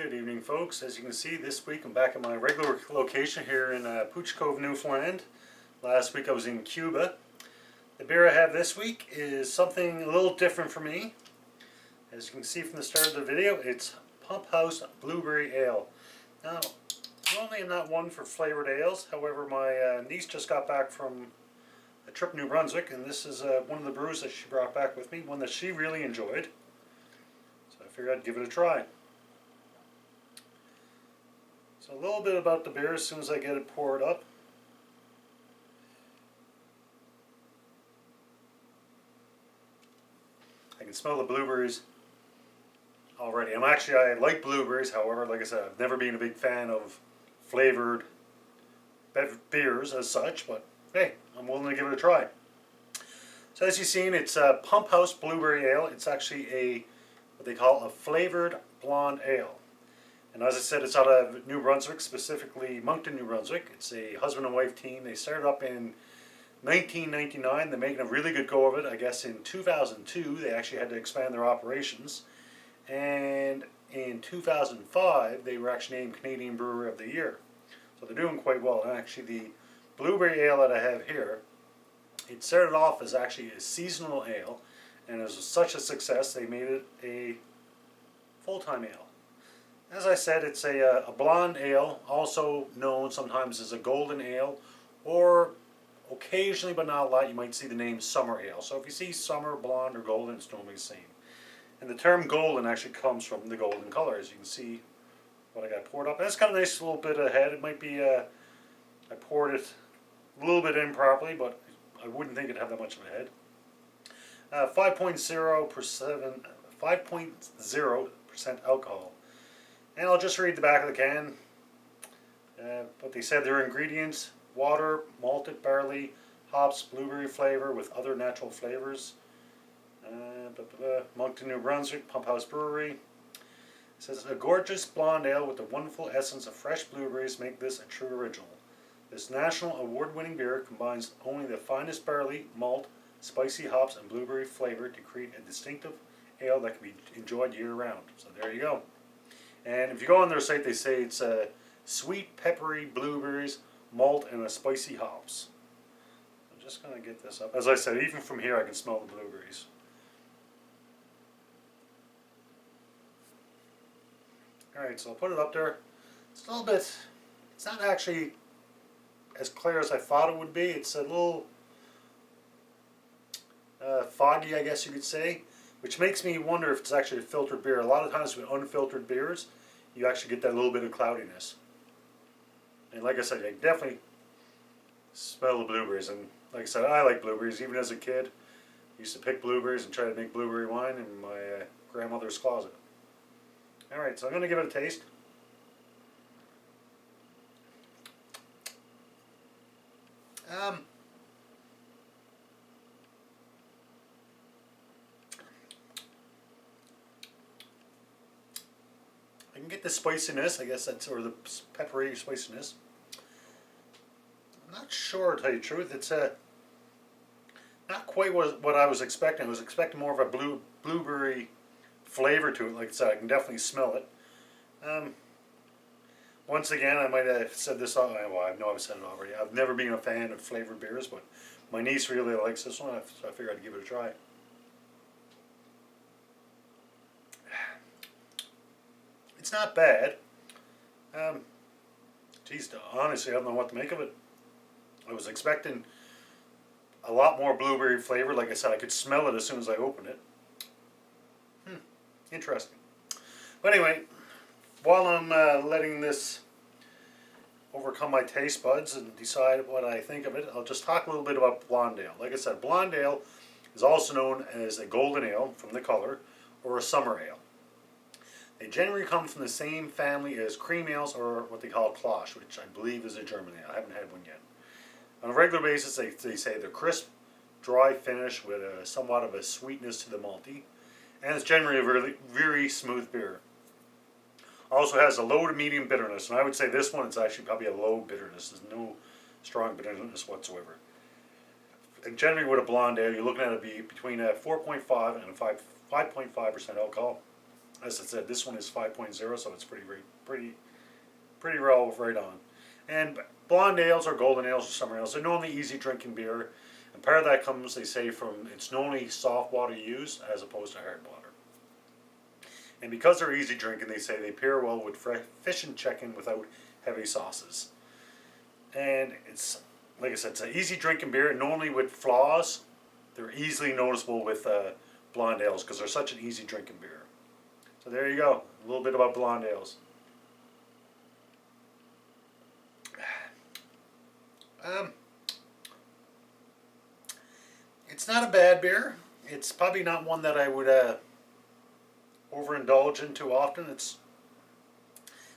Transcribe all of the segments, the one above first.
Good evening, folks. As you can see, this week I'm back at my regular location here in Pooch Cove, Newfoundland. Last week I was in Cuba. The beer I have this week is something a little different for me. As you can see from the start of the video, it's Pump House Blueberry Ale. Now, normally I'm not one for flavored ales. However, my niece just got back from a trip to New Brunswick, and this is one of the brews that she brought back with me, one that she really enjoyed. So I figured I'd give it a try. So a little bit about the beer as soon as I get it poured up. I can smell the blueberries already. I like blueberries, however, like I said, I've never been a big fan of flavored beers as such, but hey, I'm willing to give it a try. So as you've seen, it's a Pump House Blueberry Ale. It's actually what they call a flavored blonde ale. And as I said, it's out of New Brunswick, specifically Moncton, New Brunswick. It's a husband and wife team. They started up in 1999. They're making a really good go of it. I guess in 2002, they actually had to expand their operations. And in 2005, they were actually named Canadian Brewer of the Year. So they're doing quite well. And actually, the blueberry ale that I have here, it started off as actually a seasonal ale. And it was such a success, they made it a full-time ale. As I said, it's a blonde ale, also known sometimes as a golden ale, or occasionally, but not a lot, you might see the name summer ale. So if you see summer, blonde, or golden, it's normally the same. And the term golden actually comes from the golden color, as you can see what I got poured up. And it's got a nice little bit of head. It might be, I poured it a little bit improperly, but I wouldn't think it'd have that much of a head. 5.0% alcohol. And I'll just read the back of the can. But they said their ingredients: water, malted barley, hops, blueberry flavor with other natural flavors. Moncton, New Brunswick, Pump House Brewery. It says a gorgeous blonde ale with the wonderful essence of fresh blueberries make this a true original. This national award-winning beer combines only the finest barley, malt, spicy hops, and blueberry flavor to create a distinctive ale that can be enjoyed year-round. So there you go. And if you go on their site, they say it's sweet, peppery blueberries, malt, and a spicy hops. I'm just going to get this up. As I said, even from here I can smell the blueberries. Alright, so I'll put it up there. It's a little bit, it's not actually as clear as I thought it would be. It's a little foggy, I guess you could say, which makes me wonder if it's actually a filtered beer. A lot of times with unfiltered beers, you actually get that little bit of cloudiness. And like I said, I definitely smell the blueberries. And like I said, I like blueberries. Even as a kid, I used to pick blueberries and try to make blueberry wine in my grandmother's closet. Alright, so I'm going to give it a taste. I can get the spiciness, I guess that's, or the peppery spiciness. I'm not sure, to tell you the truth. It's not quite what I was expecting. I was expecting more of a blueberry flavor to it. Like I said, I can definitely smell it. Once again, I might have said this, well, I know I've said it already. I've never been a fan of flavored beers, but my niece really likes this one, so I figured I'd give it a try. It's not bad. Geez, honestly, I don't know what to make of it. I was expecting a lot more blueberry flavor. Like I said, I could smell it as soon as I opened it. Interesting. But anyway, while I'm letting this overcome my taste buds and decide what I think of it, I'll just talk a little bit about blonde ale. Like I said, blonde ale is also known as a golden ale from the color, or a summer ale. They generally come from the same family as cream ales, or what they call cloche, which I believe is a German ale. I haven't had one yet. On a regular basis, they say they're crisp, dry finish with somewhat of a sweetness to the malty, and it's generally a really very smooth beer. Also has a low to medium bitterness, and I would say this one is actually probably a low bitterness. There's no strong bitterness whatsoever. And generally with a blonde ale, you're looking at it be between a 4.5 and a 5.5% alcohol. As I said, this one is 5.0, so it's pretty well right on. And blonde ales or golden ales or summer ales, they're normally easy drinking beer. And part of that comes, they say, from it's normally soft water use as opposed to hard water. And because they're easy drinking, they say they pair well with fish and chicken without heavy sauces. And it's, like I said, it's an easy drinking beer. Normally with flaws, they're easily noticeable with blonde ales because they're such an easy drinking beer. So there you go, a little bit about blonde ales. It's not a bad beer. It's probably not one that I would overindulge in too often. It's,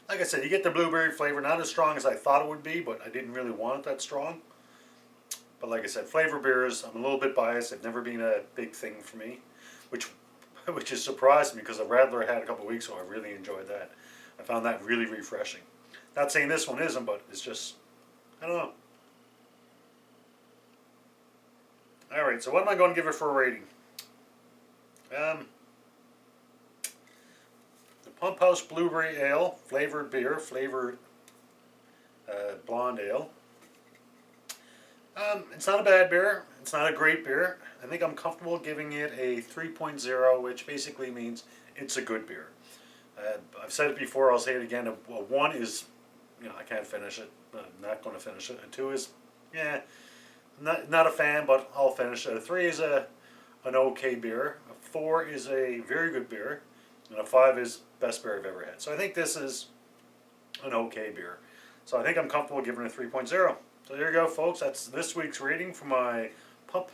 like I said, you get the blueberry flavor, not as strong as I thought it would be, but I didn't really want it that strong. But like I said, flavor beers, I'm a little bit biased. They've never been a big thing for me, which has surprised me because the Radler I had a couple of weeks ago, I really enjoyed that. I found that really refreshing. Not saying this one isn't, but it's just, I don't know. Alright, so what am I going to give it for a rating? The Pump House Blueberry Ale, flavored beer, flavored blonde ale. It's not a bad beer. It's not a great beer. I think I'm comfortable giving it a 3.0, which basically means it's a good beer. I've said it before, I'll say it again. A 1 is, I can't finish it. I'm not going to finish it. A 2 is, not a fan, but I'll finish it. A 3 is an okay beer. A 4 is a very good beer. And a 5 is best beer I've ever had. So I think this is an okay beer. So I think I'm comfortable giving it a 3.0. So there you go, folks. That's this week's rating for my Pump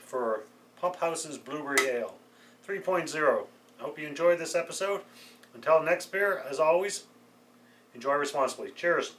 House's Blueberry Ale. 3.0. I hope you enjoyed this episode. Until next beer, as always, enjoy responsibly. Cheers.